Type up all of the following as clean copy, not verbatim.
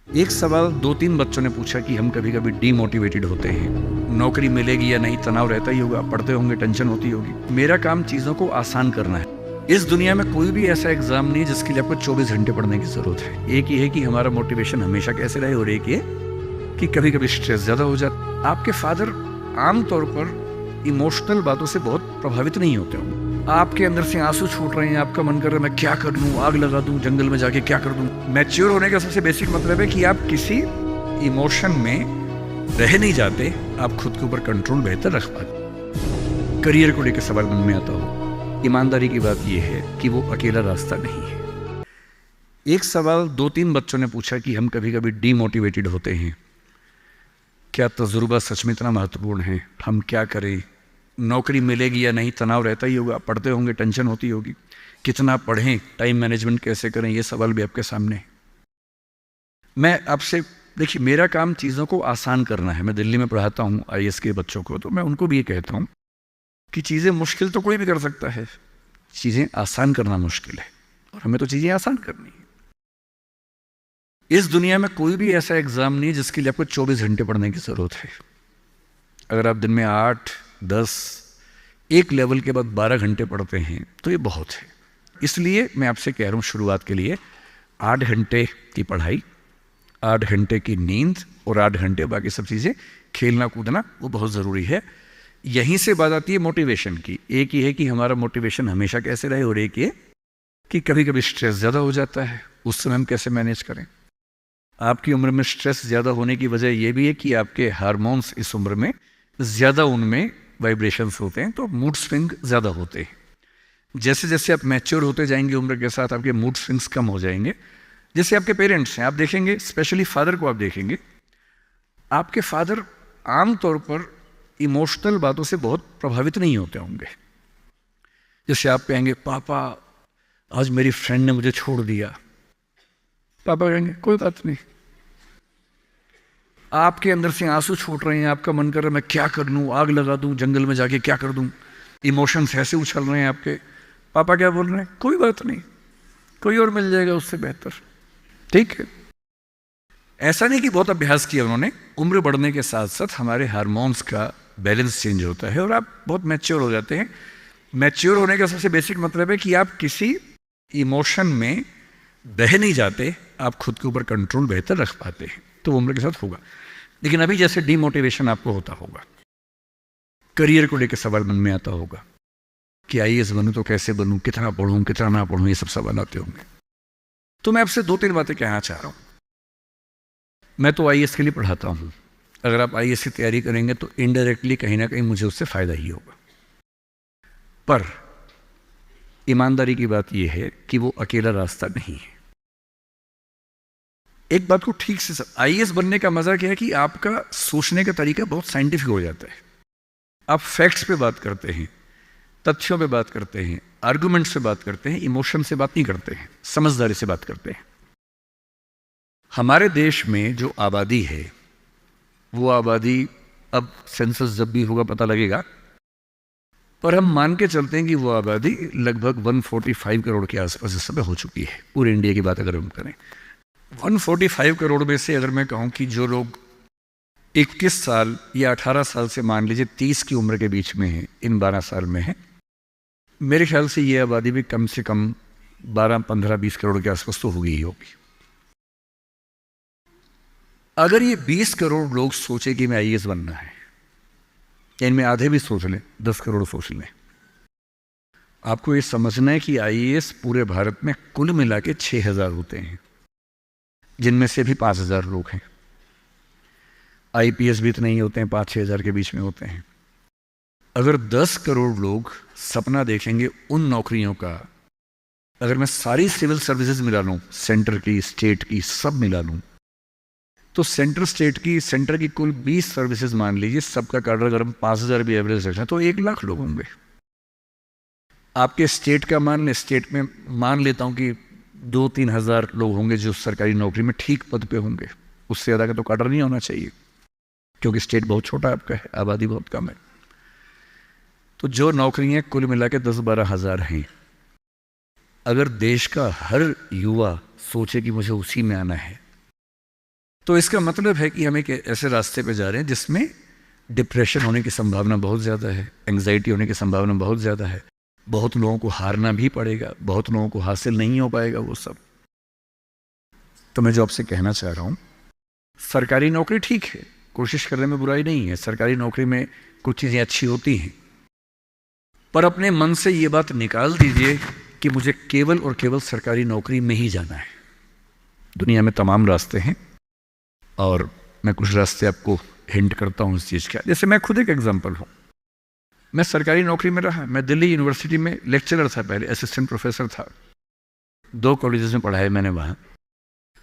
एक सवाल 2-3 बच्चों ने पूछा कि हम कभी कभी डीमोटिवेटेड होते हैं, नौकरी मिलेगी या नहीं, तनाव रहता ही होगा, पढ़ते होंगे, टेंशन होती होगी। मेरा काम चीज़ों को आसान करना है। इस दुनिया में कोई भी ऐसा एग्जाम नहीं है जिसके लिए आपको 24 घंटे पढ़ने की जरूरत है। एक ही है कि हमारा मोटिवेशन हमेशा कैसे रहे, और एक ये कि कभी कभी स्ट्रेस ज़्यादा हो जाता है। आपके फादर आमतौर पर इमोशनल बातों से बहुत प्रभावित नहीं होते होंगे। आपके अंदर से आंसू छूट रहे हैं, आपका मन कर रहा है मैं क्या कर लूँ, आग लगा दूँ, जंगल में जाके क्या कर दूँ। मैच्योर होने का सबसे बेसिक मतलब है कि आप किसी इमोशन में रह नहीं जाते, आप खुद के ऊपर कंट्रोल बेहतर रख पाते। करियर को लेकर सवाल मन में आता हो, ईमानदारी की बात यह है कि वो अकेला रास्ता नहीं है। एक सवाल 2-3 बच्चों ने पूछा कि हम कभी कभी डीमोटिवेटेड होते हैं, क्या तजुर्बा सच में इतना महत्वपूर्ण है, हम क्या करें, नौकरी मिलेगी या नहीं, तनाव रहता ही होगा, पढ़ते होंगे, टेंशन होती होगी, कितना पढ़ें, टाइम मैनेजमेंट कैसे करें, ये सवाल भी आपके सामने है। मैं आपसे देखिए, मेरा काम चीज़ों को आसान करना है। मैं दिल्ली में पढ़ाता हूँ आईएएस के बच्चों को, तो मैं उनको भी ये कहता हूँ कि चीज़ें मुश्किल तो कोई भी कर सकता है, चीज़ें आसान करना मुश्किल है, और हमें तो चीज़ें आसान करनी है। इस दुनिया में कोई भी ऐसा एग्जाम नहीं है जिसके लिए आपको 24 घंटे पढ़ने की ज़रूरत है। अगर आप दिन में 8, 10, एक लेवल के बाद 12 घंटे पढ़ते हैं तो ये बहुत है। इसलिए मैं आपसे कह रहा हूँ, शुरुआत के लिए 8 घंटे की पढ़ाई, 8 घंटे की नींद और 8 घंटे बाकी सब चीज़ें, खेलना कूदना, वो बहुत ज़रूरी है। यहीं से बात आती है मोटिवेशन की। एक ही है कि हमारा मोटिवेशन हमेशा कैसे रहे, और एक ये कि कभी कभी स्ट्रेस ज़्यादा हो जाता है, उस समय हम कैसे मैनेज करें। आपकी उम्र में स्ट्रेस ज़्यादा होने की वजह यह भी है कि आपके हार्मोन्स इस उम्र में ज़्यादा, उनमें वाइब्रेशंस होते हैं, तो मूड स्विंग ज़्यादा होते हैं। जैसे जैसे आप मैच्योर होते जाएंगे उम्र के साथ, आपके मूड स्विंग्स कम हो जाएंगे। जैसे आपके पेरेंट्स हैं, आप देखेंगे, स्पेशली फादर को आप देखेंगे, आपके फादर आमतौर पर इमोशनल बातों से बहुत प्रभावित नहीं होते होंगे। जैसे आप कहेंगे पापा आज मेरी फ्रेंड ने मुझे छोड़ दिया, पापा कहेंगे कोई बात नहीं। आपके अंदर से आंसू छूट रहे हैं, आपका मन कर रहा है मैं क्या कर लूँ, आग लगा दूँ, जंगल में जाके क्या कर दूँ, इमोशंस ऐसे उछल रहे हैं आपके, पापा क्या बोल रहे हैं, कोई बात नहीं, कोई और मिल जाएगा उससे बेहतर, ठीक है। ऐसा नहीं कि बहुत अभ्यास किया उन्होंने, उम्र बढ़ने के साथ साथ हमारे हार्मोन्स का बैलेंस चेंज होता है और आप बहुत मैच्योर हो जाते हैं। मैच्योर होने का सबसे बेसिक मतलब है कि आप किसी इमोशन में बह नहीं जाते, आप खुद के ऊपर कंट्रोल बेहतर रख पाते हैं, तो उम्र के साथ होगा। लेकिन अभी जैसे डीमोटिवेशन आपको होता होगा, करियर को लेकर सवाल मन में आता होगा कि आईएएस बनूं तो कैसे बनूं, कितना पढ़ूं, कितना ना पढ़ूं, ये सब सवाल आते होंगे। तो मैं आपसे 2-3 बातें कहना चाह रहा हूं। मैं तो आईएएस के लिए पढ़ाता हूं, अगर आप आईएएस की तैयारी करेंगे तो इनडायरेक्टली कहीं ना कहीं मुझे उससे फायदा ही होगा। पर ईमानदारी की बात यह है कि वो अकेला रास्ता नहीं है। एक बात को ठीक से, आईएएस बनने का मजा क्या है कि आपका सोचने का तरीका बहुत साइंटिफिक हो जाता है। आप फैक्ट्स पे बात करते हैं, तथ्यों पे बात करते हैं, आर्गुमेंट्स पे बात करते हैं, इमोशन से बात नहीं करते हैं, समझदारी से बात करते हैं। हमारे देश में जो आबादी है, वो आबादी, अब सेंसस जब भी होगा पता लगेगा, पर हम मान के चलते हैं कि वो आबादी लगभग 145 करोड़ के आसपास इस समय हो चुकी है, पूरे इंडिया की बात अगर हम करें। 145 करोड़ में से अगर मैं कहूं कि जो लोग 21 साल या 18 साल से मान लीजिए 30 की उम्र के बीच में है, इन 12 साल में है, मेरे ख्याल से ये आबादी भी कम से कम 12, 15, 20 करोड़ के आसपास तो होगी ही होगी। अगर ये 20 करोड़ लोग सोचे कि मैं आईएएस बनना है, या इनमें आधे भी सोच लें, 10 करोड़ सोच लें, आपको ये समझना है कि आईएएस पूरे भारत में कुल मिला के 6000 होते हैं, जिनमें से भी 5000 लोग हैं। आईपीएस भी इतने ही होते हैं, 5-6 हज़ार के बीच में होते हैं। अगर 10 करोड़ लोग सपना देखेंगे उन नौकरियों का, अगर मैं सारी सिविल सर्विसेज मिला लूँ, सेंटर की, स्टेट की, सब मिला लूँ, तो सेंटर की कुल 20 सर्विसेज मान लीजिए, सबका कार्डर अगर हम 5000 भी एवरेज रखें तो 1 लाख लोग होंगे। आपके स्टेट का मान लें, स्टेट में मान लेता हूँ कि 2-3 हज़ार लोग होंगे जो सरकारी नौकरी में ठीक पद पे होंगे, उससे ज़्यादा का तो कार्डर नहीं होना चाहिए, क्योंकि स्टेट बहुत छोटा आपका है, आबादी बहुत कम है। तो जो नौकरियां कुल मिला के 10-12 हज़ार हैं, अगर देश का हर युवा सोचे कि मुझे उसी में आना है, तो इसका मतलब है कि हम एक ऐसे रास्ते पे जा रहे हैं जिसमें डिप्रेशन होने की संभावना बहुत ज़्यादा है, एंग्जाइटी होने की संभावना बहुत ज़्यादा है, बहुत लोगों को हारना भी पड़ेगा, बहुत लोगों को हासिल नहीं हो पाएगा वो सब। तो मैं जो आपसे कहना चाह रहा हूँ, सरकारी नौकरी ठीक है, कोशिश करने में बुराई नहीं है, सरकारी नौकरी में कुछ चीज़ें अच्छी होती हैं, पर अपने मन से ये बात निकाल दीजिए कि मुझे केवल और केवल सरकारी नौकरी में ही जाना है। दुनिया में तमाम रास्ते हैं और मैं कुछ रास्ते आपको हिंट करता हूँ इस चीज़ का। जैसे मैं खुद एक एग्जांपल हूँ, मैं सरकारी नौकरी में रहा, मैं दिल्ली यूनिवर्सिटी में लेक्चरर था, पहले असिस्टेंट प्रोफेसर था, 2 कॉलेजेस में पढ़ाए मैंने वहाँ।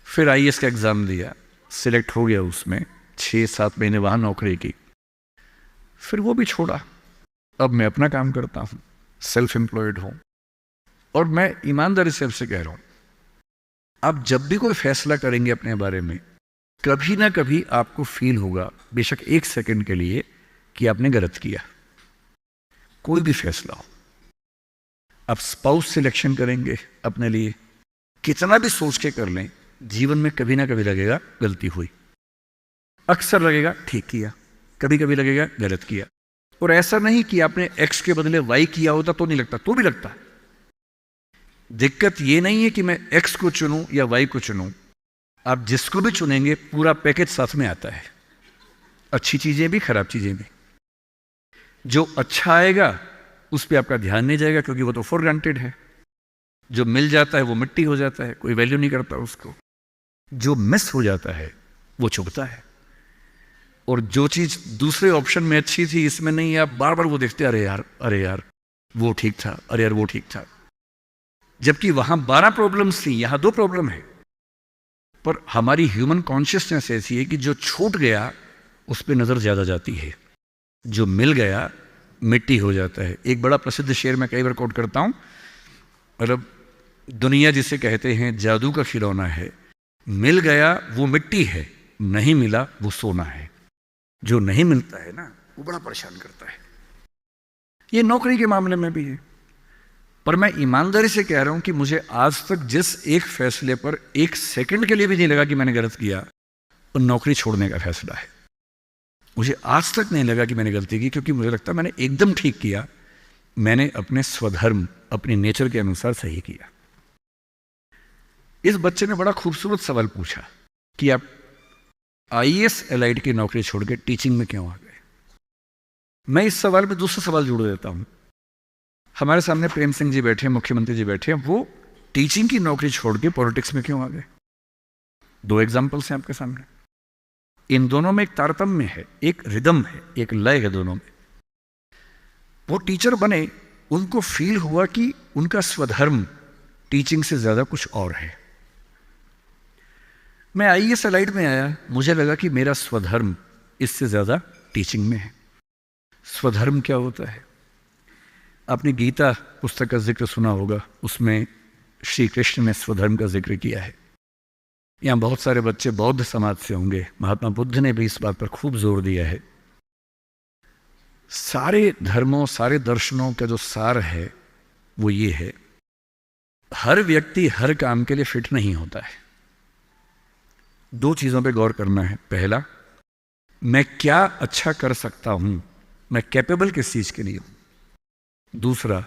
फिर IAS का एग्ज़ाम दिया, सिलेक्ट हो गया, उसमें 6-7 महीने वहाँ नौकरी की, फिर वो भी छोड़ा। अब मैं अपना काम करता हूँ, सेल्फ एम्प्लॉयड हूँ। और मैं ईमानदारी से आपसे कह रहा हूँ, आप जब भी कोई फैसला करेंगे अपने बारे में, कभी ना कभी आपको फील होगा, बेशक 1 सेकंड के लिए, कि आपने गलत किया। कोई भी फैसला हो, आप स्पाउस सिलेक्शन करेंगे अपने लिए, कितना भी सोच के कर लें, जीवन में कभी ना कभी लगेगा गलती हुई, अक्सर लगेगा ठीक किया, कभी कभी लगेगा गलत किया। और ऐसा नहीं कि आपने X के बदले Y किया होता तो नहीं लगता, तो भी लगता। दिक्कत ये नहीं है कि मैं X को चुनूं या Y को चुनूं, आप जिसको भी चुनेंगे पूरा पैकेज साथ में आता है, अच्छी चीजें भी खराब चीजें भी। जो अच्छा आएगा उस पर आपका ध्यान नहीं जाएगा क्योंकि वो तो फॉर ग्रांटेड है। जो मिल जाता है वो मिट्टी हो जाता है, कोई वैल्यू नहीं करता उसको। जो मिस हो जाता है वो चुभता है। और जो चीज दूसरे ऑप्शन में अच्छी थी इसमें नहीं, आप बार बार वो देखते, अरे यार वो ठीक था, अरे यार वो ठीक था। जबकि वहां 12 प्रॉब्लम्स थी, यहां 2 प्रॉब्लम है। पर हमारी ह्यूमन कॉन्शियसनेस ऐसी है कि जो छूट गया उस पर नजर ज्यादा जाती है, जो मिल गया मिट्टी हो जाता है। एक बड़ा प्रसिद्ध शेर मैं कई बार कोट करता हूं, मतलब दुनिया जिसे कहते हैं जादू का खिलौना है, मिल गया वो मिट्टी है, नहीं मिला वो सोना है। जो नहीं मिलता है ना वो बड़ा परेशान करता है। ये नौकरी के मामले में भी है। पर मैं ईमानदारी से कह रहा हूं कि मुझे आज तक जिस एक फैसले पर 1 सेकंड के लिए भी नहीं लगा कि मैंने गलत किया, वो नौकरी छोड़ने का फैसला है। मुझे आज तक नहीं लगा कि मैंने गलती की, क्योंकि मुझे लगता मैंने एकदम ठीक किया। मैंने अपने स्वधर्म, अपने नेचर के अनुसार सही किया। इस बच्चे ने बड़ा खूबसूरत सवाल पूछा कि आप IAS एलाइड की नौकरी छोड़ के टीचिंग में क्यों आ गए। मैं इस सवाल में दूसरा सवाल जोड़ देता हूं। हमारे सामने प्रेम सिंह जी बैठे हैं, मुख्यमंत्री जी बैठे हैं, वो टीचिंग की नौकरी छोड़ के पॉलिटिक्स में क्यों आ गए। 2 एग्जाम्पल्स हैं आपके सामने। इन दोनों में एक तारतम्य है, एक रिदम है, एक लय है दोनों में। वो टीचर बने, उनको फील हुआ कि उनका स्वधर्म टीचिंग से ज्यादा कुछ और है। मैं IAS एलाइड में आया, मुझे लगा कि मेरा स्वधर्म इससे ज्यादा टीचिंग में है। स्वधर्म क्या होता है? आपने गीता पुस्तक का जिक्र सुना होगा, उसमें श्री कृष्ण ने स्वधर्म का जिक्र किया है। यहाँ बहुत सारे बच्चे बौद्ध समाज से होंगे, महात्मा बुद्ध ने भी इस बात पर खूब जोर दिया है। सारे धर्मों, सारे दर्शनों का जो सार है वो ये है, हर व्यक्ति हर काम के लिए फिट नहीं होता है। 2 चीजों पे गौर करना है। पहला, मैं क्या अच्छा कर सकता हूं, मैं कैपेबल किस चीज के लिए हूं। दूसरा,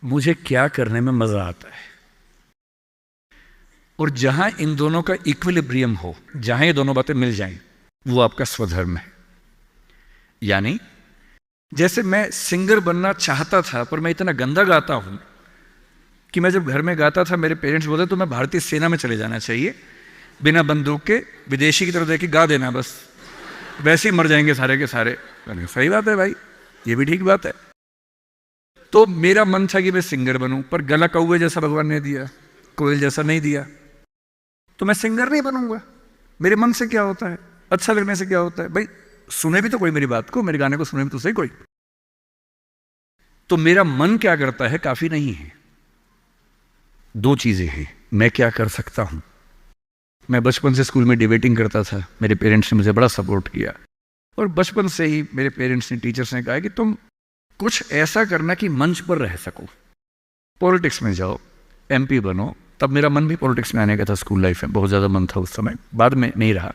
मुझे क्या करने में मजा आता है। और जहां इन दोनों का इक्विलिब्रियम हो, जहां ये दोनों बातें मिल जाएं, वो आपका स्वधर्म है। यानी जैसे मैं सिंगर बनना चाहता था, पर मैं इतना गंदा गाता हूं कि मैं जब घर में गाता था मेरे पेरेंट्स बोलते तो मैं भारतीय सेना में चले जाना चाहिए, बिना बंदूक के विदेशी की तरफ देख के गा देना, बस वैसे ही मर जाएंगे सारे के सारे। सही बात है भाई, ये भी ठीक बात है। तो मेरा मन था कि मैं सिंगर बनूं, पर गला कौवे जैसा भगवान ने दिया, कोयल जैसा नहीं दिया, तो मैं सिंगर नहीं बनूंगा। मेरे मन से क्या होता है, अच्छा लगने से क्या होता है भाई, सुने भी तो कोई मेरी बात को, मेरे गाने को सुने भी तो सही कोई। तो मेरा मन क्या करता है काफी नहीं है। 2 चीजें हैं, मैं क्या कर सकता हूं। मैं बचपन से स्कूल में डिबेटिंग करता था, मेरे पेरेंट्स ने मुझे बड़ा सपोर्ट किया, और बचपन से ही मेरे पेरेंट्स ने, टीचर्स ने कहा कि तुम कुछ ऐसा करना कि मंच पर रह सको, पॉलिटिक्स में जाओ, MP बनो। तब मेरा मन भी पॉलिटिक्स में आने का था, स्कूल लाइफ में बहुत ज़्यादा मन था उस समय, बाद में नहीं रहा।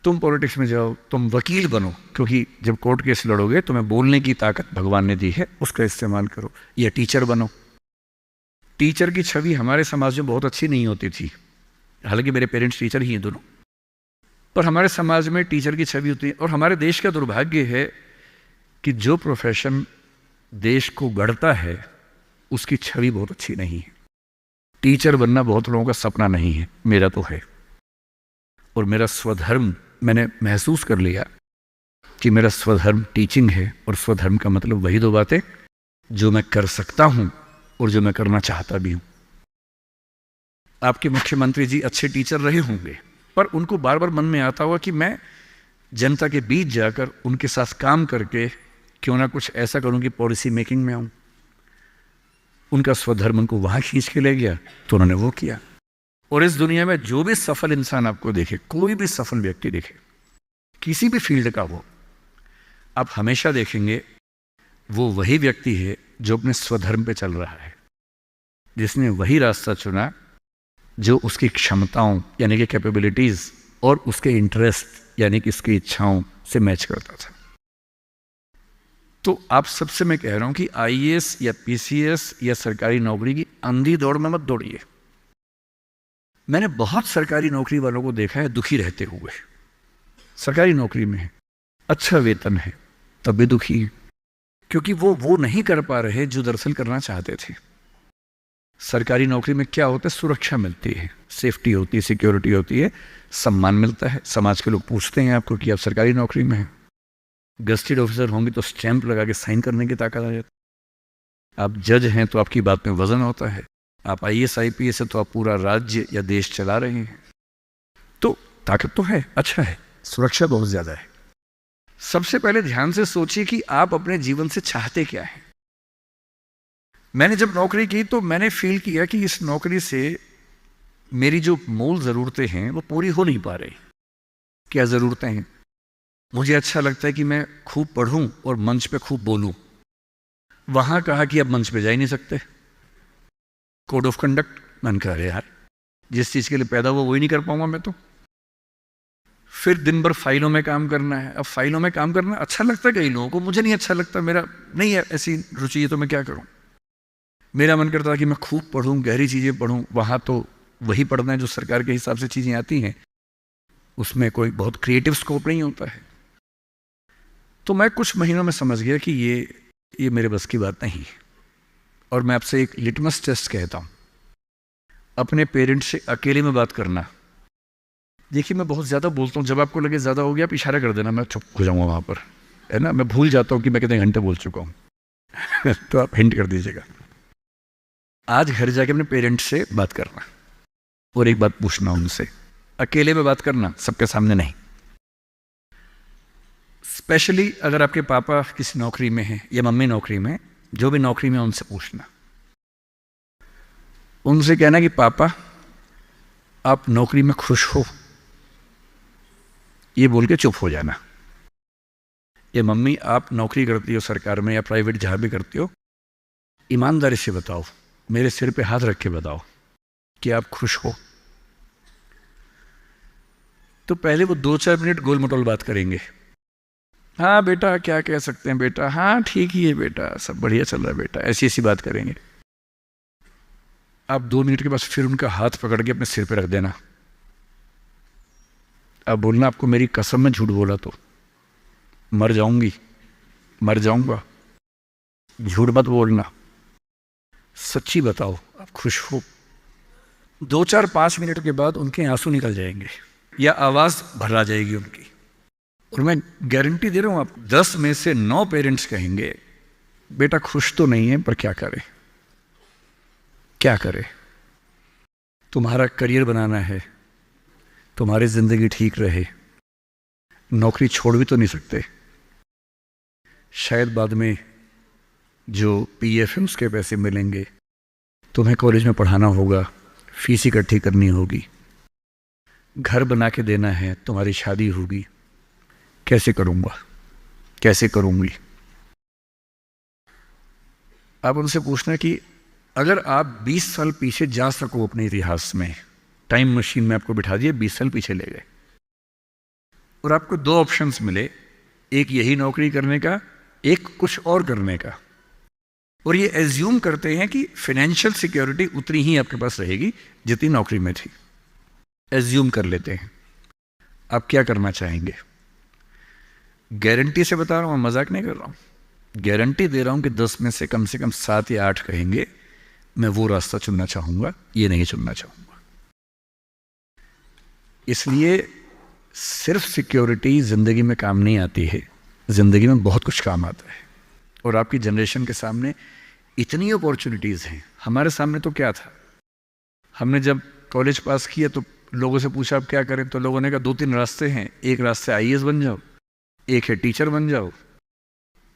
तुम पॉलिटिक्स में जाओ, तुम वकील बनो, क्योंकि जब कोर्ट केस लड़ोगे तुम्हें बोलने की ताकत भगवान ने दी है, उसका इस्तेमाल करो। या टीचर बनो। टीचर की छवि हमारे समाज में बहुत अच्छी नहीं होती थी, हालांकि मेरे पेरेंट्स टीचर ही हैं दोनों, पर हमारे समाज में टीचर की छवि होती है। और हमारे देश का दुर्भाग्य है कि जो प्रोफेशन देश को गढ़ता है उसकी छवि बहुत अच्छी नहीं है। टीचर बनना बहुत लोगों का सपना नहीं है, मेरा तो है। और मेरा स्वधर्म, मैंने महसूस कर लिया कि मेरा स्वधर्म टीचिंग है। और स्वधर्म का मतलब वही दो बातें जो मैं कर सकता हूं और जो मैं करना चाहता भी हूं। आपके मुख्यमंत्री जी अच्छे टीचर रहे होंगे, पर उनको बार बार मन में आता हुआ कि मैं जनता के बीच जाकर उनके साथ काम करके क्यों ना कुछ ऐसा करूं कि पॉलिसी मेकिंग में आऊं। उनका स्वधर्म उनको वहां खींच के ले गया, तो उन्होंने वो किया। और इस दुनिया में जो भी सफल इंसान आपको देखे, कोई भी सफल व्यक्ति देखे, किसी भी फील्ड का वो, आप हमेशा देखेंगे वो वही व्यक्ति है जो अपने स्वधर्म पे चल रहा है, जिसने वही रास्ता चुना जो उसकी क्षमताओं यानी कि कैपेबिलिटीज और उसके इंटरेस्ट यानी कि उसकी इच्छाओं से मैच करता था। तो आप सबसे मैं कह रहा हूं कि आईएएस या पीसीएस या सरकारी नौकरी की अंधी दौड़ में मत दौड़िए। मैंने बहुत सरकारी नौकरी वालों को देखा है दुखी रहते हुए। सरकारी नौकरी में है, अच्छा वेतन है, तब भी दुखी है, क्योंकि वो नहीं कर पा रहे जो दरअसल करना चाहते थे। सरकारी नौकरी में क्या होता है? सुरक्षा मिलती है, सेफ्टी होती है, सिक्योरिटी होती है, सम्मान मिलता है, समाज के लोग पूछते हैं आपको कि आप सरकारी नौकरी में हैं। गस्टेड ऑफिसर होंगे तो स्टैंप लगा के साइन करने की ताकत आ जाती है। आप जज हैं तो आपकी बात में वजन होता है। आप आईएएस आईपीएस है तो आप पूरा राज्य या देश चला रहे हैं। तो ताकत तो है, अच्छा है, सुरक्षा बहुत ज्यादा है। सबसे पहले ध्यान से सोचिए कि आप अपने जीवन से चाहते क्या है। मैंने जब नौकरी की तो मैंने फील किया कि इस नौकरी से मेरी जो मूल ज़रूरतें हैं वो पूरी हो नहीं पा रही। क्या ज़रूरतें हैं? मुझे अच्छा लगता है कि मैं खूब पढ़ूं और मंच पे खूब बोलूं। वहां कहा कि अब मंच पे जा ही नहीं सकते, कोड ऑफ कंडक्ट। मन कर रहे यार, जिस चीज़ के लिए पैदा हुआ वही नहीं कर पाऊंगा मैं तो। फिर दिन भर फाइलों में काम करना है। अब फाइलों में काम करना अच्छा लगता है कई लोगों को, मुझे नहीं अच्छा लगता, मेरा नहीं है ऐसी रुचि है, तो मैं क्या करूं। मेरा मन करता था कि मैं खूब पढ़ूं, गहरी चीज़ें पढ़ूं। वहां तो वही पढ़ना है जो सरकार के हिसाब से चीज़ें आती हैं, उसमें कोई बहुत क्रिएटिव स्कोप नहीं होता है। तो मैं कुछ महीनों में समझ गया कि ये मेरे बस की बात नहीं है। और मैं आपसे एक लिटमस टेस्ट कहता हूं, अपने पेरेंट्स से अकेले में बात करना। देखिए मैं बहुत ज़्यादा बोलता हूँ, जब आपको लगे ज़्यादा हो गया आप इशारा कर देना, मैं चुप हो जाऊँगा वहाँ पर, है ना। मैं भूल जाता हूँ कि मैं कितने घंटे बोल चुका हूँ तो आप हिंट कर दीजिएगा। आज घर जाके अपने पेरेंट्स से बात करना और एक बात पूछना उनसे, अकेले में बात करना, सबके सामने नहीं। स्पेशली अगर आपके पापा किसी नौकरी में हैं या मम्मी नौकरी में, जो भी नौकरी में, उनसे पूछना। उनसे कहना कि पापा आप नौकरी में खुश हो, ये बोल के चुप हो जाना। ये मम्मी आप नौकरी करती हो सरकार में या प्राइवेट जहां भी करती हो, ईमानदारी से बताओ, मेरे सिर पे हाथ रख के बताओ कि आप खुश हो। तो पहले वो 2-4 मिनट गोल मटोल बात करेंगे। हाँ बेटा क्या कह सकते हैं बेटा, हाँ ठीक ही है बेटा, सब बढ़िया चल रहा है बेटा, ऐसी ऐसी बात करेंगे। आप 2 मिनट के बाद फिर उनका हाथ पकड़ के अपने सिर पे रख देना। अब बोलना आपको मेरी कसम में झूठ बोला तो मर जाऊंगी, मर जाऊंगा। झूठ मत बोलना, सच्ची बताओ आप खुश हो। 2-4-5 मिनट के बाद उनके आंसू निकल जाएंगे या आवाज भर आ जाएगी उनकी। और मैं गारंटी दे रहा हूं आपको, 10 में से 9 पेरेंट्स कहेंगे बेटा खुश तो नहीं है पर क्या करे, क्या करे। तुम्हारा करियर बनाना है, तुम्हारी जिंदगी ठीक रहे, नौकरी छोड़ भी तो नहीं सकते। शायद बाद में जो पीएफ है उसके पैसे मिलेंगे, तुम्हें कॉलेज में पढ़ाना होगा, फीस इकट्ठी करनी होगी, घर बना के देना है, तुम्हारी शादी होगी, कैसे करूंगा, कैसे करूंगी। आप उनसे पूछना कि अगर आप 20 साल पीछे जा सको अपने इतिहास में, टाइम मशीन में आपको बिठा दिए, 20 साल पीछे ले गए, और आपको दो ऑप्शंस मिले, एक यही नौकरी करने का, एक कुछ और करने का, और ये एज्यूम करते हैं कि फाइनेंशियल सिक्योरिटी उतनी ही आपके पास रहेगी जितनी नौकरी में थी। एज्यूम कर लेते हैं। आप क्या करना चाहेंगे? गारंटी से बता रहा हूं, मैं मजाक नहीं कर रहा हूं, गारंटी दे रहा हूं कि 10 में से कम 7 या 8 कहेंगे मैं वो रास्ता चुनना चाहूंगा, ये नहीं चुनना चाहूंगा। इसलिए सिर्फ सिक्योरिटी जिंदगी में काम नहीं आती है, जिंदगी में बहुत कुछ काम आता है। और आपकी जनरेशन के सामने इतनी अपॉर्चुनिटीज़ हैं। हमारे सामने तो क्या था, हमने जब कॉलेज पास किया तो लोगों से पूछा आप क्या करें, तो लोगों ने कहा 2-3 रास्ते हैं, एक रास्ते IAS बन जाओ, एक है टीचर बन जाओ,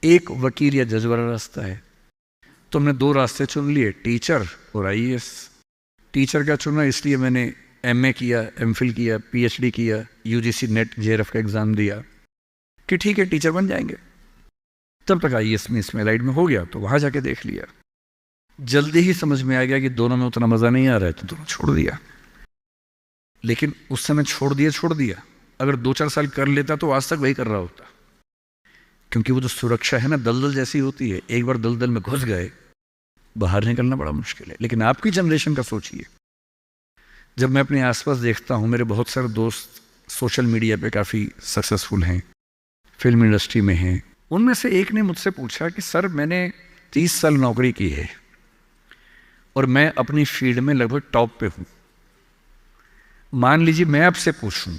एक वकील या जज वाला रास्ता है। तो हमने 2 रास्ते चुन लिए, टीचर और IAS। टीचर का चुना इसलिए मैंने MA किया, MPhil किया, PhD किया, UGC नेट JRF का एग्ज़ाम दिया कि ठीक है टीचर बन जाएंगे। तब तक IAS में इसमें लाइट में हो गया तो वहाँ जाके देख लिया। जल्दी ही समझ में आ गया कि दोनों में उतना मज़ा नहीं आ रहा है तो दोनों छोड़ दिया। लेकिन उस समय छोड़ दिया, अगर 2-4 साल कर लेता तो आज तक वही कर रहा होता। क्योंकि वो जो सुरक्षा है ना, दलदल जैसी होती है, एक बार दलदल में घुस गए बाहर निकलना बड़ा मुश्किल है। लेकिन आपकी जनरेशन का सोचिए, जब मैं अपने आसपास देखता हूँ, मेरे बहुत सारे दोस्त सोशल मीडिया पे काफ़ी सक्सेसफुल हैं, फिल्म इंडस्ट्री में हैं। उनमें से एक ने मुझसे पूछा कि सर मैंने 30 साल नौकरी की है और मैं अपनी फील्ड में लगभग टॉप पे हूँ। मान लीजिए मैं आपसे पूछूं,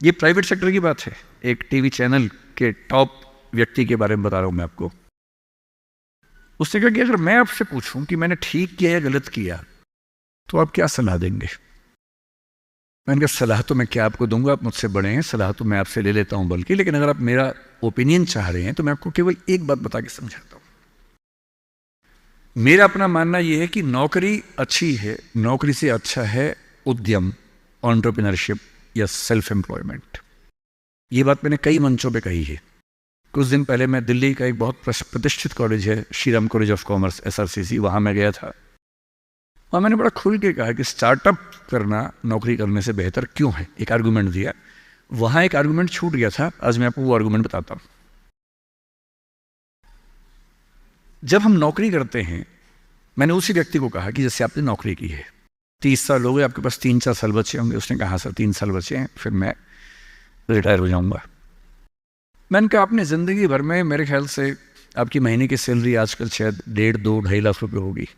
ये प्राइवेट सेक्टर की बात है, एक टीवी चैनल के टॉप व्यक्ति के बारे में बता रहा हूं मैं आपको। उसने कहा कि अगर मैं आपसे पूछूं कि मैंने ठीक किया या गलत किया तो आप क्या सलाह देंगे? मैंने कहा सलाह तो मैं क्या आपको दूंगा, आप मुझसे बड़े हैं, सलाह तो मैं आपसे ले लेता हूं बल्कि, लेकिन अगर आप मेरा ओपिनियन चाह रहे हैं तो मैं आपको केवल एक बात बता के समझाता हूं। मेरा अपना मानना यह है कि नौकरी अच्छी है, नौकरी से अच्छा है उद्यम, एंटरप्रेन्योरशिप या सेल्फ एम्प्लॉयमेंट। ये बात मैंने कई मंचों पे कही है। कुछ दिन पहले मैं दिल्ली का एक बहुत प्रतिष्ठित कॉलेज है, Shriram college of commerce SRCC, वहाँ मैं गया था। वहाँ मैंने बड़ा खुल के कहा कि स्टार्टअप करना नौकरी करने से बेहतर क्यों है, एक आर्गूमेंट दिया। वहाँ एक आर्गूमेंट छूट गया था, आज मैं आपको वो आर्गूमेंट बताता हूँ। जब हम नौकरी करते हैं, मैंने उसी व्यक्ति को कहा कि जैसे आपने नौकरी की है, 30 साल हो गए, आपके पास 3-4 साल बचे होंगे। उसने कहा सर 3 साल बचे हैं, फिर मैं रिटायर हो जाऊंगा। मैंने कहा आपने ज़िंदगी भर में मेरे ख्याल से आपकी महीने की सैलरी आजकल शायद 1.5-2-2.5 लाख रुपए होगी।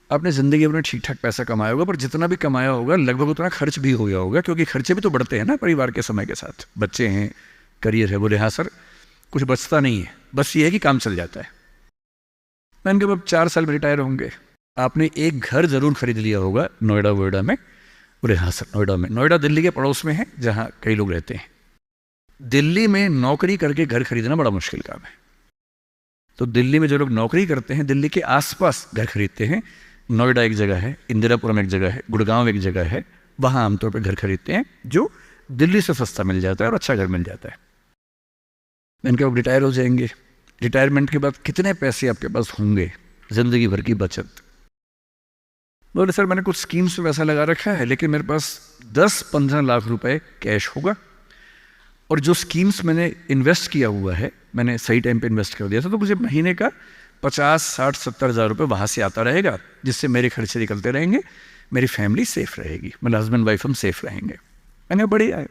आपने ज़िंदगी भर में ठीक ठाक पैसा कमाया होगा, पर जितना भी कमाया होगा लगभग उतना खर्च भी हो गया होगा, क्योंकि खर्चे भी तो बढ़ते हैं ना परिवार के समय के साथ, बच्चे हैं, करियर है। बोले हाँ सर, कुछ बचता नहीं है, बस ये है कि काम चल जाता है। मैंने कहा अब 4 साल में रिटायर होंगे, आपने एक घर जरूर खरीद लिया होगा नोएडा में। बोले हाँ सर नोएडा में। नोएडा दिल्ली के पड़ोस में है जहाँ कई लोग रहते हैं। दिल्ली में नौकरी करके घर खरीदना बड़ा मुश्किल काम है। तो दिल्ली में जो लोग नौकरी करते हैं, दिल्ली के आसपास घर खरीदते हैं। नोएडा एक जगह है, इंदिरापुरम एक जगह है, गुड़गांव एक जगह है, वहाँ आमतौर पर घर खरीदते हैं जो दिल्ली से सस्ता मिल जाता है और अच्छा घर मिल जाता है। मैंने कहा रिटायर हो जाएंगे, रिटायरमेंट के बाद कितने पैसे आपके पास होंगे, जिंदगी भर की बचत? बोले सर मैंने कुछ स्कीम्स में पैसा लगा रखा है, लेकिन मेरे पास 10-15 लाख रुपए कैश होगा, और जो स्कीम्स मैंने इन्वेस्ट किया हुआ है, मैंने सही टाइम पे इन्वेस्ट कर दिया था, तो मुझे महीने का 50-60-70 हज़ार रुपये वहाँ से आता रहेगा, जिससे मेरे खर्चे निकलते रहेंगे, मेरी फैमिली सेफ रहेगी, मतलब हस्बैंड वाइफ हम सेफ रहेंगे। मैंने बढ़िया है।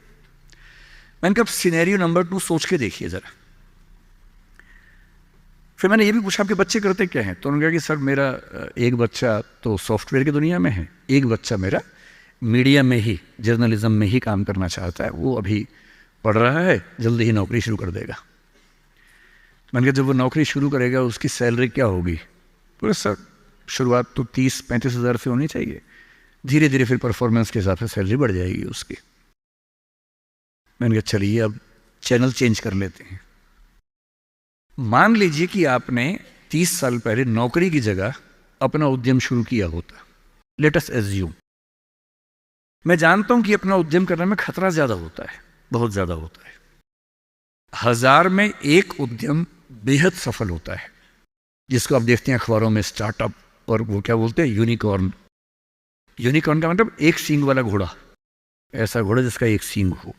मैंने कहा सिनेरियो नंबर 2 सोच के देखिए ज़रा। फिर मैंने ये भी पूछा आपके बच्चे करते क्या हैं? तो उन्होंने कहा कि सर मेरा एक बच्चा तो सॉफ्टवेयर की दुनिया में है, एक बच्चा मेरा मीडिया में ही, जर्नलिज्म में ही काम करना चाहता है, वो अभी पढ़ रहा है, जल्दी ही नौकरी शुरू कर देगा। मैंने कहा जब वो नौकरी शुरू करेगा उसकी सैलरी क्या होगी? बोले सर शुरुआत तो 30-35 हज़ार से होनी चाहिए, धीरे धीरे फिर परफॉर्मेंस के हिसाब से सैलरी बढ़ जाएगी उसकी। मैंने कहा चलिए अब चैनल चेंज कर लेते हैं। मान लीजिए कि आपने 30 साल पहले नौकरी की जगह अपना उद्यम शुरू किया होता। लेट अस एज्यूम, मैं जानता हूं कि अपना उद्यम करने में खतरा ज्यादा होता है, बहुत ज्यादा होता है। 1000 में एक उद्यम बेहद सफल होता है, जिसको आप देखते हैं अखबारों में, स्टार्टअप, और वो क्या बोलते हैं, यूनिकॉर्न। यूनिकॉर्न का मतलब एक सींग वाला घोड़ा, ऐसा घोड़ा जिसका एक सींग हो।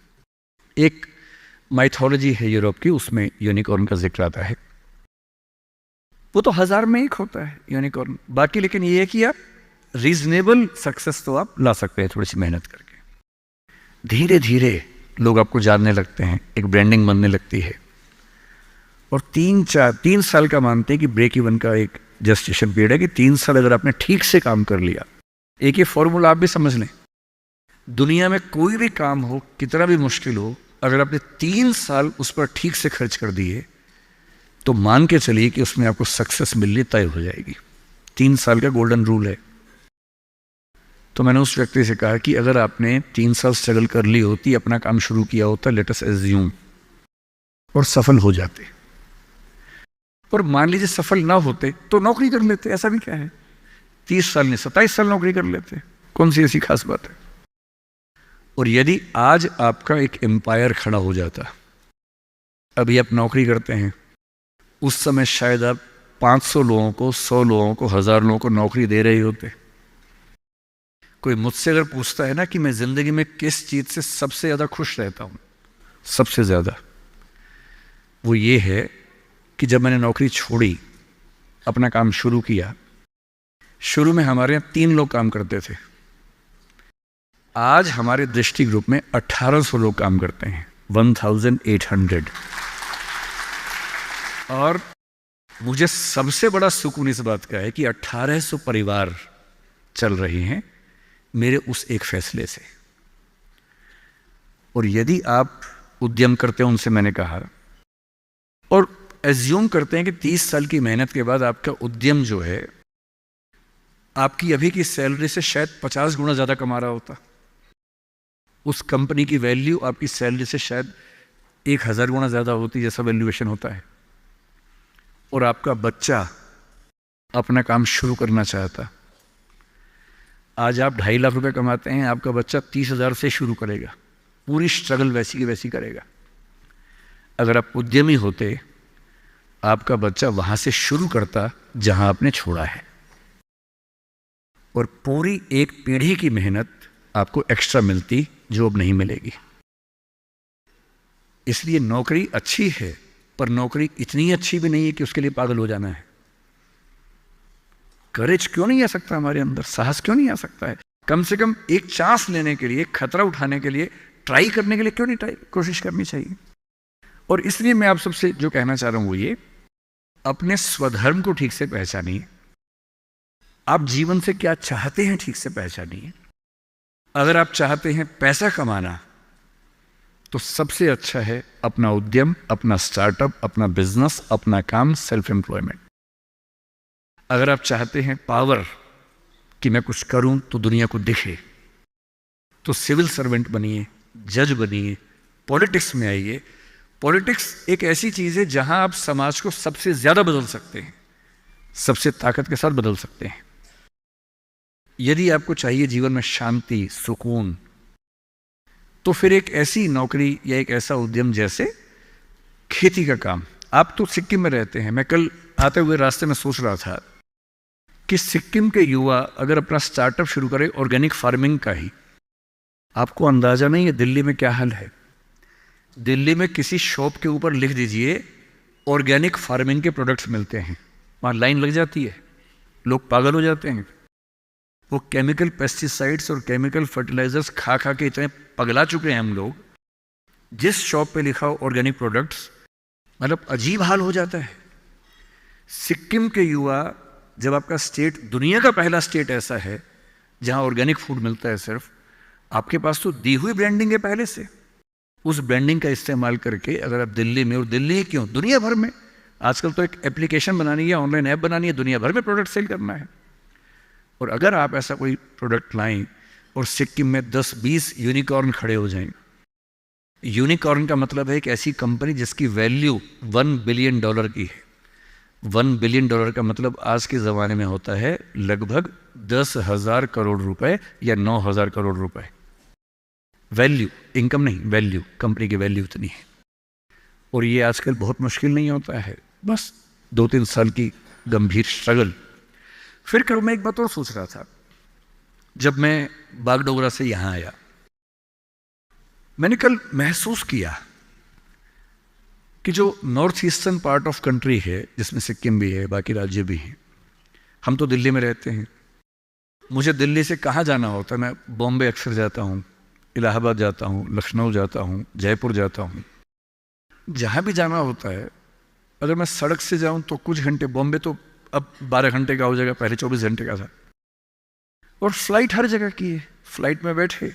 एक माइथोलॉजी है यूरोप की, उसमें यूनिकॉर्न का जिक्र आता है। वो तो 1000 में एक होता है यूनिकॉर्न। बाकी लेकिन ये है कि आप रीजनेबल सक्सेस तो आप ला सकते हैं थोड़ी सी मेहनत करके। धीरे धीरे लोग आपको जानने लगते हैं, एक ब्रांडिंग बनने लगती है, और 3 साल का मानते हैं कि ब्रेक इवन का एक जस्टिशन पीरियड है कि 3 साल अगर आपने ठीक से काम कर लिया। एक ये फॉर्मूला आप भी समझ लें, दुनिया में कोई भी काम हो, कितना भी मुश्किल हो, अगर आपने 3 साल उस पर ठीक से खर्च कर दिए तो मान के चलिए कि उसमें आपको सक्सेस मिलनी तय हो जाएगी। 3 साल का गोल्डन रूल है। तो मैंने उस व्यक्ति से कहा कि अगर आपने 3 साल स्ट्रगल कर ली होती, अपना काम शुरू किया होता, लेट अस एज्यूम, और सफल हो जाते, और मान लीजिए सफल ना होते तो नौकरी कर लेते, ऐसा भी क्या है, 30 साल नहीं 27 साल नौकरी कर लेते, कौन सी ऐसी खास बात है। और यदि आज आपका एक एम्पायर खड़ा हो जाता, अभी आप नौकरी करते हैं, उस समय शायद आप 500 लोगों को, 100 लोगों को, 1000 लोगों को नौकरी दे रहे होते। कोई मुझसे अगर पूछता है ना कि मैं जिंदगी में किस चीज से सबसे ज्यादा खुश रहता हूं, सबसे ज्यादा, वो ये है कि जब मैंने नौकरी छोड़ी, अपना काम शुरू किया। शुरू में हमारे यहाँ 3 लोग काम करते थे, आज हमारे दृष्टि ग्रुप में 1800 लोग काम करते हैं, 1800। और मुझे सबसे बड़ा सुकून इस बात का है कि 1800 परिवार चल रहे हैं मेरे उस एक फैसले से। और यदि आप उद्यम करते हो, उनसे मैंने कहा, और एज्यूम करते हैं कि 30 साल की मेहनत के बाद आपका उद्यम जो है आपकी अभी की सैलरी से शायद 50 गुना ज्यादा कमा रहा होता, उस कंपनी की वैल्यू आपकी सैलरी से शायद 1000 गुना ज्यादा होती, जैसा वैल्यूएशन होता है, और आपका बच्चा अपना काम शुरू करना चाहता। आज आप 2.5 लाख रुपए कमाते हैं, आपका बच्चा 30,000 से शुरू करेगा, पूरी स्ट्रगल वैसी की वैसी करेगा। अगर आप उद्यमी होते, आपका बच्चा वहां से शुरू करता जहां आपने छोड़ा है, और पूरी एक पीढ़ी की मेहनत आपको एक्स्ट्रा मिलती जो अब नहीं मिलेगी। इसलिए नौकरी अच्छी है, पर नौकरी इतनी अच्छी भी नहीं है कि उसके लिए पागल हो जाना है। करेज क्यों नहीं आ सकता हमारे अंदर, साहस क्यों नहीं आ सकता है? कम से कम एक चांस लेने के लिए, खतरा उठाने के लिए, ट्राई करने के लिए क्यों नहीं कोशिश करनी चाहिए। और इसलिए मैं आप सबसे जो कहना चाह रहा हूं वो ये, अपने स्वधर्म को ठीक से पहचानिए। आप जीवन से क्या चाहते हैं ठीक से पहचानिए। अगर आप चाहते हैं पैसा कमाना, तो सबसे अच्छा है अपना उद्यम, अपना स्टार्टअप, अपना बिजनेस, अपना काम, सेल्फ एम्प्लॉयमेंट। अगर आप चाहते हैं पावर, कि मैं कुछ करूं तो दुनिया को दिखे, तो सिविल सर्वेंट बनिए, जज बनिए, पॉलिटिक्स में आइए। पॉलिटिक्स एक ऐसी चीज है जहां आप समाज को सबसे ज्यादा बदल सकते हैं, सबसे ताकत के साथ बदल सकते हैं। यदि आपको चाहिए जीवन में शांति, सुकून, तो फिर एक ऐसी नौकरी या एक ऐसा उद्यम जैसे खेती का काम। आप तो सिक्किम में रहते हैं, मैं कल आते हुए रास्ते में सोच रहा था कि सिक्किम के युवा अगर अपना स्टार्टअप शुरू करें ऑर्गेनिक फार्मिंग का ही, आपको अंदाजा नहीं है दिल्ली में क्या हाल है। दिल्ली में किसी शॉप के ऊपर लिख दीजिए ऑर्गेनिक फार्मिंग के प्रोडक्ट्स मिलते हैं, वहां लाइन लग जाती है, लोग पागल हो जाते हैं। वो केमिकल पेस्टिसाइड्स और केमिकल फर्टिलाइजर्स खा खा के इतने पगला चुके हैं हम लोग, जिस शॉप पे लिखा हो ऑर्गेनिक प्रोडक्ट्स, मतलब अजीब हाल हो जाता है। सिक्किम के युवा, जब आपका स्टेट दुनिया का पहला स्टेट ऐसा है जहां ऑर्गेनिक फूड मिलता है सिर्फ, आपके पास तो दी हुई ब्रांडिंग है पहले से, उस ब्रांडिंग का इस्तेमाल करके अगर आप दिल्ली में, और दिल्ली क्यों, दुनिया भर में आजकल तो एक एप्लीकेशन बनानी है, ऑनलाइन ऐप बनानी है, दुनिया भर में प्रोडक्ट सेल करना है। और अगर आप ऐसा कोई प्रोडक्ट लाएं और सिक्किम में 10-20 यूनिकॉर्न खड़े हो जाएं, यूनिकॉर्न का मतलब है एक ऐसी कंपनी जिसकी वैल्यू $1 बिलियन की है। $1 बिलियन का मतलब आज के ज़माने में होता है लगभग 10,000 करोड़ रुपए या 9,000 करोड़ रुपए। वैल्यू, इनकम नहीं, वैल्यू, कंपनी की वैल्यू इतनी है। और ये आजकल बहुत मुश्किल नहीं होता है, बस 2-3 साल की गंभीर स्ट्रगल। फिर कल मैं एक बात और सोच रहा था, जब मैं बागडोगरा से यहाँ आया, मैंने कल महसूस किया कि जो north eastern part of country है, जिसमें सिक्किम भी है, बाकी राज्य भी हैं, हम तो दिल्ली में रहते हैं। मुझे दिल्ली से कहाँ जाना होता है, मैं बॉम्बे अक्सर जाता हूँ, इलाहाबाद जाता हूँ, लखनऊ जाता हूँ, जयपुर जाता हूँ। जहाँ भी जाना होता है, अगर मैं सड़क से जाऊँ तो कुछ घंटे, बॉम्बे तो अब 12 घंटे का हो जाएगा, पहले 24 घंटे का था। और फ्लाइट हर जगह की है, फ्लाइट में बैठे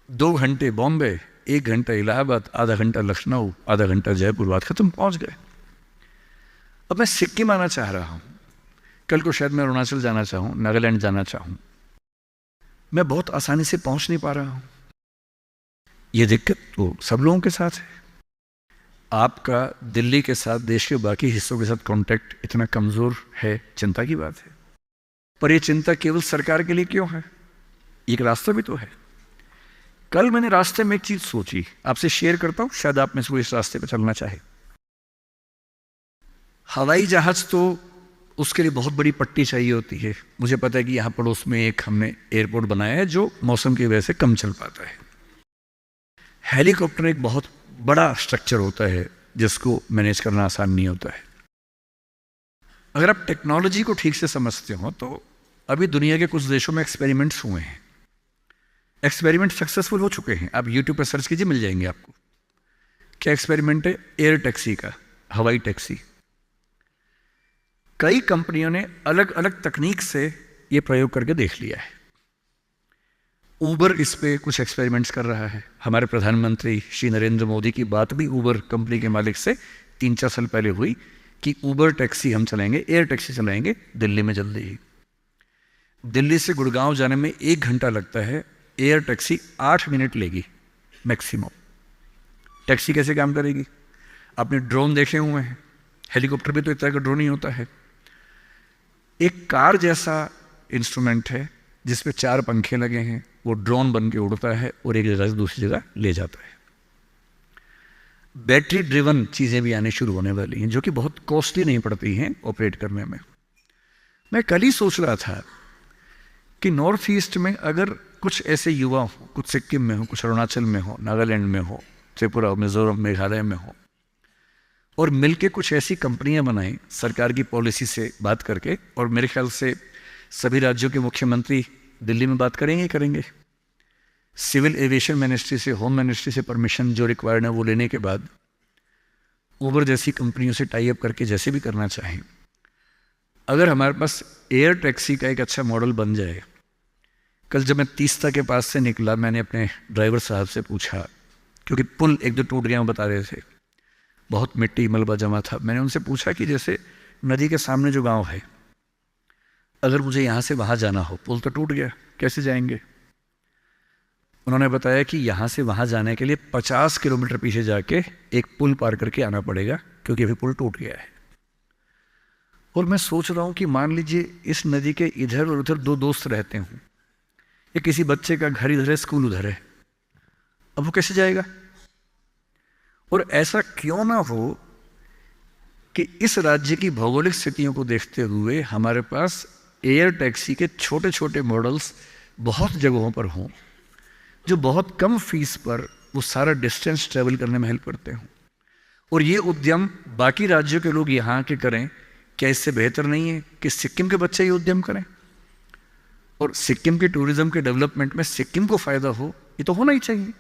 2 घंटे बॉम्बे, 1 घंटा इलाहाबाद, आधा घंटा लखनऊ, आधा घंटा जयपुर, बात खत्म, पहुँच गए। अब मैं सिक्किम आना चाह रहा हूँ, कल को शायद मैं अरुणाचल जाना चाहूँ, नागालैंड जाना चाहूँ, मैं बहुत आसानी से पहुँच नहीं पा रहा हूँ। ये दिक्कत तो सब लोगों के साथ है। आपका दिल्ली के साथ, देश के बाकी हिस्सों के साथ कांटेक्ट इतना कमज़ोर है, चिंता की बात है। पर ये चिंता केवल सरकार के लिए क्यों है? एक रास्ता भी तो है। कल मैंने रास्ते में एक चीज़ सोची, आपसे शेयर करता हूँ, शायद आप में से कोई इस रास्ते पर चलना चाहे। हवाई जहाज़ तो उसके लिए बहुत बड़ी पट्टी चाहिए होती है। मुझे पता है कि यहाँ पड़ोस में एक हमने एयरपोर्ट बनाया है जो मौसम की वजह से कम चल पाता है। हेलीकॉप्टर एक बहुत बड़ा स्ट्रक्चर होता है जिसको मैनेज करना आसान नहीं होता है। अगर आप टेक्नोलॉजी को ठीक से समझते हो तो अभी दुनिया के कुछ देशों में एक्सपेरिमेंट्स हुए हैं, एक्सपेरिमेंट सक्सेसफुल हो चुके हैं। आप यूट्यूब पर सर्च कीजिए, मिल जाएंगे आपको। क्या एक्सपेरिमेंट है? एयर टैक्सी का, हवाई टैक्सी। कई कंपनियों ने अलग अलग तकनीक से ये प्रयोग करके देख लिया है। ऊबर इस पे कुछ एक्सपेरिमेंट्स कर रहा है। हमारे प्रधानमंत्री श्री नरेंद्र मोदी की बात भी ऊबर कंपनी के मालिक से 3-4 साल पहले हुई कि ऊबर टैक्सी हम चलाएंगे, एयर टैक्सी चलाएंगे दिल्ली में जल्दी ही। दिल्ली से गुड़गांव जाने में 1 घंटा लगता है, एयर टैक्सी 8 मिनट लेगी मैक्सिमम। टैक्सी कैसे काम करेगी? आपने ड्रोन देखे हुए हैं, हेलीकॉप्टर भी तो इस तरह का ड्रोन ही होता है। एक कार जैसा इंस्ट्रूमेंट है जिसपे 4 पंखे लगे हैं, वो ड्रोन बन के उड़ता है और एक जगह से दूसरी जगह ले जाता है। बैटरी ड्रिवन चीज़ें भी आने शुरू होने वाली हैं जो कि बहुत कॉस्टली नहीं पड़ती हैं ऑपरेट करने में। मैं कल ही सोच रहा था कि नॉर्थ ईस्ट में अगर कुछ ऐसे युवा हो, कुछ सिक्किम में हो, कुछ अरुणाचल में हो, नागालैंड में हो, त्रिपुरा, मिजोरम, मेघालय में हो, और मिलके कुछ ऐसी कंपनियां बनाएं सरकार की पॉलिसी से बात करके, और मेरे ख्याल से सभी राज्यों के मुख्यमंत्री दिल्ली में बात करेंगे। सिविल एविएशन मिनिस्ट्री से, होम मिनिस्ट्री से परमिशन जो रिक्वायर्ड है वो लेने के बाद ऊबर जैसी कंपनियों से टाई अप करके जैसे भी करना चाहें, अगर हमारे पास एयर टैक्सी का एक अच्छा मॉडल बन जाए। कल जब मैं तीस्ता के पास से निकला, मैंने अपने ड्राइवर साहब से पूछा, क्योंकि पुल 1-2 टूट गया, वो बता रहे थे, बहुत मिट्टी मलबा जमा था। मैंने उनसे पूछा कि जैसे नदी के सामने जो गांव है, अगर मुझे यहाँ से वहाँ जाना हो, पुल तो टूट गया, कैसे जाएंगे? उन्होंने बताया कि यहाँ से वहाँ जाने के लिए 50 किलोमीटर पीछे जाके एक पुल पार करके आना पड़ेगा, क्योंकि अभी पुल टूट गया है। और मैं सोच रहा हूँ कि मान लीजिए इस नदी के इधर और उधर 2 दोस्त रहते हों, या किसी बच्चे का घर इधर है, स्कूल उधर है, अब वो कैसे जाएगा? और ऐसा क्यों ना हो कि इस राज्य की भौगोलिक स्थितियों को देखते हुए हमारे पास एयर टैक्सी के छोटे छोटे मॉडल्स बहुत जगहों पर हों, जो बहुत कम फीस पर वो सारा डिस्टेंस ट्रेवल करने में हेल्प करते हों। और ये उद्यम बाकी राज्यों के लोग यहाँ के करें, क्या इससे बेहतर नहीं है कि सिक्किम के बच्चे ये उद्यम करें? और सिक्किम के टूरिज्म के डेवलपमेंट में सिक्किम को फ़ायदा हो, ये तो होना ही चाहिए।